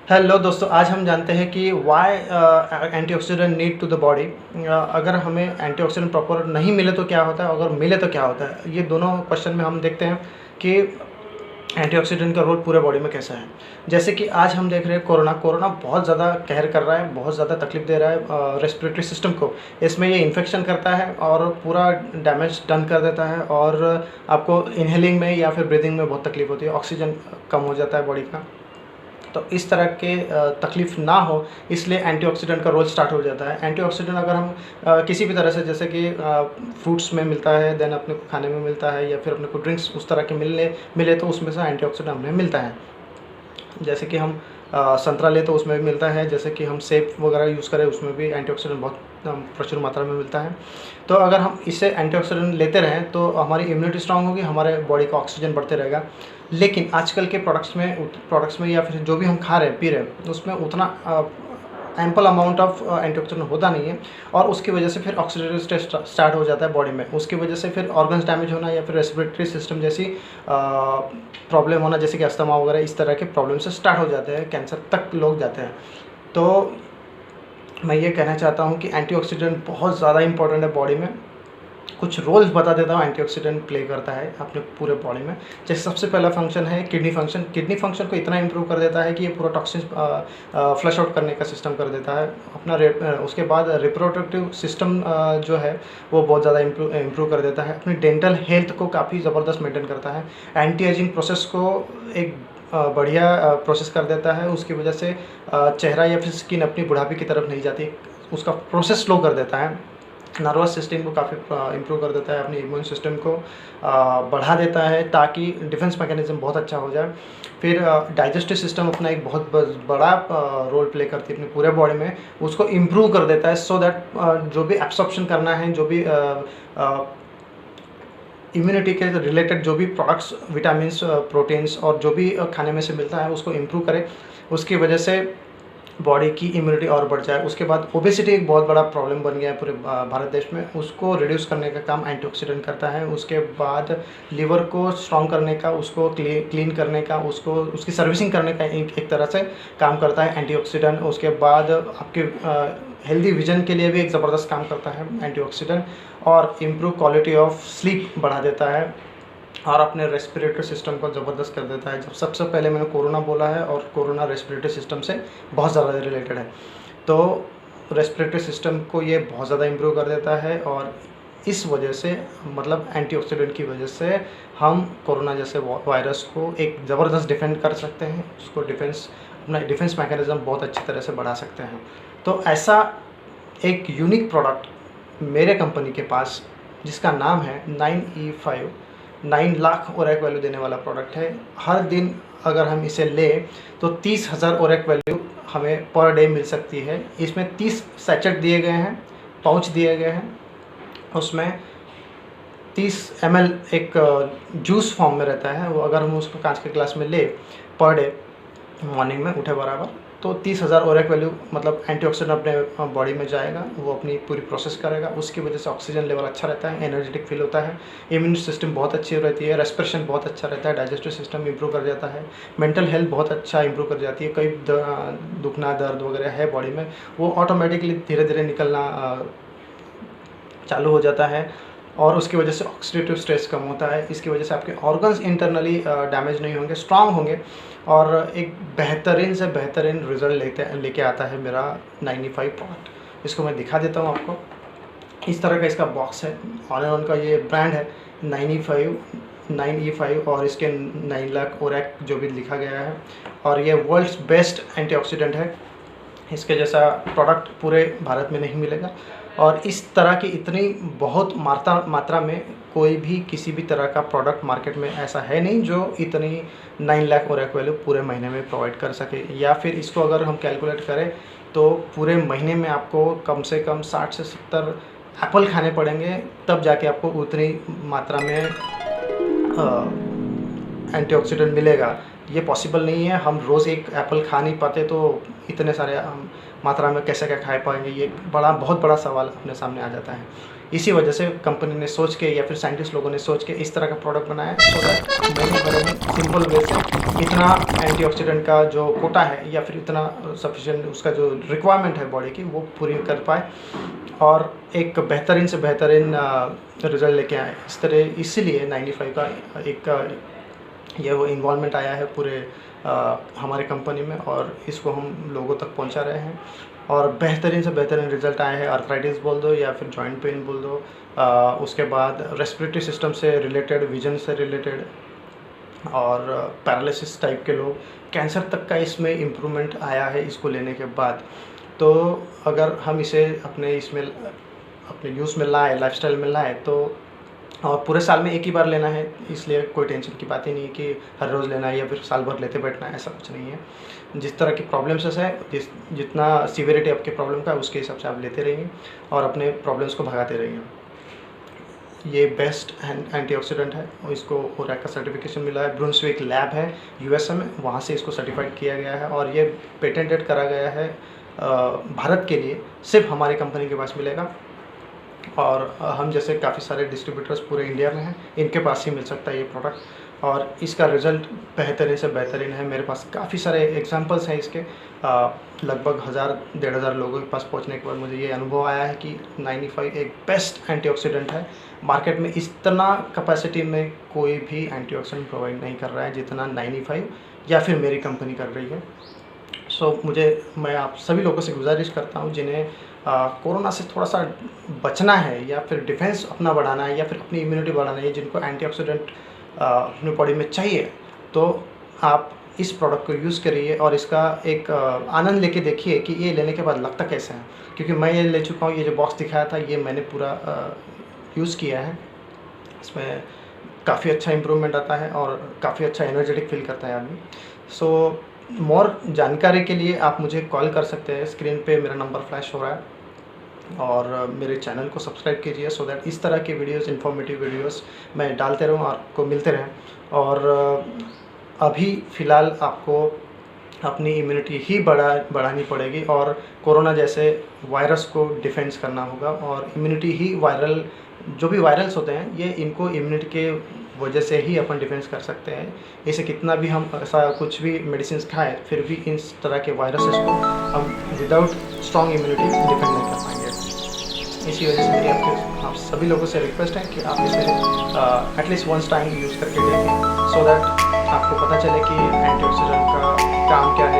Hello दोस्तों, आज हम जानते हैं कि why antioxidant need to the body. अगर हमें एंटीऑक्सीडेंट प्रॉपर नहीं मिले तो क्या होता है, अगर मिले तो क्या होता है। ये दोनों क्वेश्चन में हम देखते हैं कि एंटीऑक्सीडेंट का रोल पूरे बॉडी में कैसा है। जैसे कि आज हम देख रहे हैं कोरोना बहुत ज़्यादा कहर कर रहा है, बहुत ज़्यादा तकलीफ दे रहा है रेस्पिरेटरी सिस्टम को। इसमें ये इन्फेक्शन करता है और पूरा डैमेज डन कर देता है और आपको इनहेलिंग में या फिर ब्रीदिंग में बहुत तकलीफ होती है, ऑक्सीजन कम हो जाता है बॉडी का। तो इस तरह के तकलीफ़ ना हो, इसलिए एंटीऑक्सीडेंट का रोल स्टार्ट हो जाता है। एंटीऑक्सीडेंट अगर हम किसी भी तरह से, जैसे कि फ्रूट्स में मिलता है, देन अपने को खाने में मिलता है, या फिर अपने को ड्रिंक्स उस तरह के मिले तो उसमें से एंटीऑक्सीडेंट हमें मिलता है। जैसे कि हम संतरा ले तो उसमें भी मिलता है, जैसे कि हम सेब वगैरह यूज़ करें उसमें भी एंटीऑक्सीडेंट बहुत प्रचुर मात्रा में मिलता है। तो अगर हम इससे एंटीऑक्सीडेंट लेते रहें तो हमारी इम्यूनिटी स्ट्रांग होगी, हमारे बॉडी का ऑक्सीजन बढ़ते रहेगा। लेकिन आजकल के प्रोडक्ट्स में या फिर जो भी हम खा रहे हैं पी रहे हैं उसमें उतना एम्पल अमाउंट ऑफ एंटीऑक्सीडेंट होता नहीं है, और उसकी वजह से फिर ऑक्सीडेटिव स्ट्रेस स्टार्ट हो जाता है बॉडी में। उसकी वजह से फिर ऑर्गन्स डैमेज होना या फिर रेस्पिरेटरी सिस्टम जैसी प्रॉब्लम होना, जैसे कि अस्थमा वगैरह, इस तरह के प्रॉब्लम से स्टार्ट हो जाते हैं, कैंसर तक लोग जाते हैं। तो मैं ये कहना चाहता हूँ कि एंटीऑक्सीडेंट बहुत ज़्यादा इंपॉर्टेंट है बॉडी में। कुछ रोल्स बता देता हूँ एंटीऑक्सीडेंट प्ले करता है अपने पूरे बॉडी में। जैसे सबसे पहला फंक्शन है किडनी फंक्शन। किडनी फंक्शन को इतना इंप्रूव कर देता है कि ये पूरा टॉक्सिन फ्लश आउट करने का सिस्टम कर देता है अपना। उसके बाद रिप्रोडक्टिव सिस्टम जो है वो बहुत ज़्यादा इम्प्रूव कर देता है। अपनी डेंटल हेल्थ को काफ़ी ज़बरदस्त मेंटेन करता है। एंटी एजिंग प्रोसेस को एक बढ़िया प्रोसेस कर देता है। उसकी वजह से चेहरा या फिर स्किन अपनी बुढ़ापे की तरफ नहीं जाती, उसका प्रोसेस स्लो कर देता है। नर्वस सिस्टम को काफ़ी इम्प्रूव कर देता है, अपनी इम्यून सिस्टम को बढ़ा देता है ताकि डिफेंस मैकेनिज्म बहुत अच्छा हो जाए। फिर डाइजेस्टिव सिस्टम अपना एक बहुत बड़ा रोल प्ले करती है अपने पूरे बॉडी में, उसको इम्प्रूव कर देता है सो दैट जो भी एब्सॉर्प्शन करना है, जो भी इम्यूनिटी के रिलेटेड जो भी प्रोडक्ट्स, विटामिन्स, प्रोटीन्स और जो भी खाने में से मिलता है उसको इम्प्रूव करे। उसकी वजह से बॉडी की इम्यूनिटी और बढ़ जाए। उसके बाद ओबेसिटी एक बहुत बड़ा प्रॉब्लम बन गया है पूरे भारत देश में, उसको रिड्यूस करने का काम एंटीऑक्सीडेंट करता है। उसके बाद लिवर को स्ट्रॉन्ग करने का, उसको क्लीन करने का, उसको उसकी सर्विसिंग करने का एक तरह से काम करता है एंटीऑक्सीडेंट। उसके बाद आपके हेल्दी विजन के लिए भी एक ज़बरदस्त काम करता है एंटीऑक्सीडेंट, और इम्प्रूव क्वालिटी ऑफ स्लीप बढ़ा देता है, और अपने रेस्पिरेटरी सिस्टम को ज़बरदस्त कर देता है। जब सबसे पहले मैंने कोरोना बोला है, और कोरोना रेस्पिरेटरी सिस्टम से बहुत ज़्यादा रिलेटेड है, तो रेस्पिरेटरी सिस्टम को ये बहुत ज़्यादा इम्प्रूव कर देता है। और इस वजह से, मतलब एंटीऑक्सीडेंट की वजह से, हम कोरोना जैसे वायरस को एक ज़बरदस्त डिफेंड कर सकते हैं, उसको अपना डिफेंस मैकेनिज़्म बहुत अच्छी तरह से बढ़ा सकते हैं। तो ऐसा एक यूनिक प्रोडक्ट मेरे कंपनी के पास, जिसका नाम है 9E5, 9 लाख ओरेक वैल्यू देने वाला प्रोडक्ट है। हर दिन अगर हम इसे लें तो 30,000 ओरेक वैल्यू हमें पर डे मिल सकती है। इसमें 30 सैचेट दिए गए हैं, पाउच दिए गए हैं, उसमें 30 ml एक जूस फॉर्म में रहता है। वो अगर हम उसको कांच के ग्लास में ले पर डे, मॉर्निंग में उठे बराबर, तो 30,000 ओरेक वैल्यू, मतलब एंटीऑक्सीडेंट अपने बॉडी में जाएगा, वो अपनी पूरी प्रोसेस करेगा। उसकी वजह से ऑक्सीजन लेवल अच्छा रहता है, एनर्जेटिक फील होता है, इम्यून सिस्टम बहुत अच्छी रहती है, रेस्पिरेशन बहुत अच्छा रहता है, डाइजेस्टिव सिस्टम इंप्रूव कर जाता है, मेंटल हेल्थ बहुत अच्छा इंप्रूव कर जाती है। कई दुखना, दर्द वगैरह है बॉडी में, वो ऑटोमेटिकली धीरे धीरे निकलना चालू हो जाता है, और उसकी वजह से ऑक्सीडेटिव स्ट्रेस कम होता है। इसकी वजह से आपके ऑर्गन्स इंटरनली डैमेज नहीं होंगे, स्ट्रांग होंगे, और एक बेहतरीन से बेहतरीन रिज़ल्ट लेके आता है मेरा 9E5 प्रोडक्ट। इसको मैं दिखा देता हूँ आपको। इस तरह का इसका बॉक्स है, ऑन एंड ऑन का ये ब्रांड है 9E5, और इसके 9 लाख ओरेक जो भी लिखा गया है, और ये वर्ल्ड्स बेस्ट एंटीऑक्सीडेंट है। इसके जैसा प्रोडक्ट पूरे भारत में नहीं मिलेगा, और इस तरह की इतनी बहुत मात्रा में कोई भी किसी भी तरह का प्रोडक्ट मार्केट में ऐसा है नहीं जो इतनी 9 लाख ओरेक वैल्यू पूरे महीने में प्रोवाइड कर सके। या फिर इसको अगर हम कैलकुलेट करें तो पूरे महीने में आपको कम से कम 60 से 70 एप्पल खाने पड़ेंगे, तब जाके आपको उतनी मात्रा में एंटीऑक्सीडेंट मिलेगा। ये पॉसिबल नहीं है। हम रोज़ एक एप्पल खा नहीं पाते, तो इतने सारे मात्रा में कैसे क्या खा पाएंगे, ये बहुत बड़ा सवाल अपने सामने आ जाता है। इसी वजह से कंपनी ने सोच के या फिर साइंटिस्ट लोगों ने सोच के इस तरह का प्रोडक्ट बनाया है, सो दैट मैंने घरों में सिंपल वे से इतना एंटीऑक्सीडेंट का जो कोटा है या फिर इतना सफिशिएंट उसका जो रिक्वायरमेंट है बॉडी की, वो पूरी कर पाए और एक बेहतरीन से बेहतरीन रिज़ल्ट लेके आए। इस तरह इसीलिए 95 का एक ये वो इन्वॉल्वमेंट आया है पूरे हमारे कंपनी में, और इसको हम लोगों तक पहुंचा रहे हैं और बेहतरीन से बेहतरीन रिज़ल्ट आए हैं। आर्थराइटिस बोल दो या फिर जॉइंट पेन बोल दो, उसके बाद रेस्पिरेटरी सिस्टम से रिलेटेड, विजन से रिलेटेड और पैरालिसिस टाइप के लोग, कैंसर तक का इसमें इम्प्रूवमेंट आया है इसको लेने के बाद। तो अगर हम इसे अपने यूज़ में लाए, लाइफस्टाइल में लाए, तो और पूरे साल में एक ही बार लेना है, इसलिए कोई टेंशन की बात ही नहीं है कि हर रोज़ लेना है या फिर साल भर लेते बैठना है, ऐसा कुछ नहीं है। जिस तरह की प्रॉब्लम्स है, जितना सीवियरिटी आपके प्रॉब्लम का है उसके हिसाब से आप लेते रहिए और अपने प्रॉब्लम्स को भगाते रहिए। ये बेस्ट एंटीऑक्सीडेंट है और इसको ओरैक का सर्टिफिकेशन मिला है। ब्रुंसविक लैब है यूएसए में, वहाँ से इसको सर्टिफाइड किया गया है और ये पेटेंटेड करा गया है भारत के लिए, सिर्फ हमारी कंपनी के पास मिलेगा। और हम जैसे काफ़ी सारे डिस्ट्रीब्यूटर्स पूरे इंडिया में हैं, इनके पास ही मिल सकता है ये प्रोडक्ट और इसका रिज़ल्ट बेहतरीन से बेहतरीन है। मेरे पास काफ़ी सारे एग्जांपल्स हैं इसके। लगभग 1000-1500 लोगों के पास पहुंचने के बाद मुझे ये अनुभव आया है कि 95 एक बेस्ट एंटीऑक्सीडेंट है। मार्केट में इतना कैपेसिटी में कोई भी एंटीऑक्सीडेंट प्रोवाइड नहीं कर रहा है जितना 95 या फिर मेरी कंपनी कर रही है। मैं आप सभी लोगों से गुजारिश करता हूँ जिन्हें कोरोना से थोड़ा सा बचना है या फिर डिफेंस अपना बढ़ाना है या फिर अपनी इम्यूनिटी बढ़ाना है, जिनको एंटीऑक्सीडेंट अपनी बॉडी में चाहिए, तो आप इस प्रोडक्ट को यूज़ करिए और इसका एक आनंद लेके देखिए कि ये लेने के बाद लगता कैसा है। क्योंकि मैं ये ले चुका हूँ, ये जो बॉक्स दिखाया था ये मैंने पूरा यूज़ किया है। इसमें काफ़ी अच्छा इम्प्रूवमेंट आता है और काफ़ी अच्छा एनर्जेटिक फील करता है आदमी। सो मोर जानकारी के लिए आप मुझे कॉल कर सकते हैं, स्क्रीन पे मेरा नंबर फ्लैश हो रहा है, और मेरे चैनल को सब्सक्राइब कीजिए सो दैट इस तरह के वीडियोस, इन्फॉर्मेटिव वीडियोस मैं डालते रहूँ, आपको मिलते रहें। और अभी फ़िलहाल आपको अपनी इम्यूनिटी ही बढ़ानी पड़ेगी और कोरोना जैसे वायरस को डिफेंस करना होगा। और इम्यूनिटी ही जो भी वायरल्स होते हैं, ये इनको इम्यूनिटी के वजह से ही अपन डिफेंस कर सकते हैं। इसे कितना भी हम ऐसा कुछ भी मेडिसिन खाएं, फिर भी इस तरह के वायरसेस को हम विदाउट स्ट्रॉन्ग इम्यूनिटी डिफेंड नहीं कर पाएंगे। इसी वजह से मेरी आप सभी लोगों से रिक्वेस्ट है कि आप इसे एटलीस्ट वंस टाइम यूज़ करके देखें, सो दैट आपको पता चले कि एंटीऑक्सीडेंट का काम क्या है।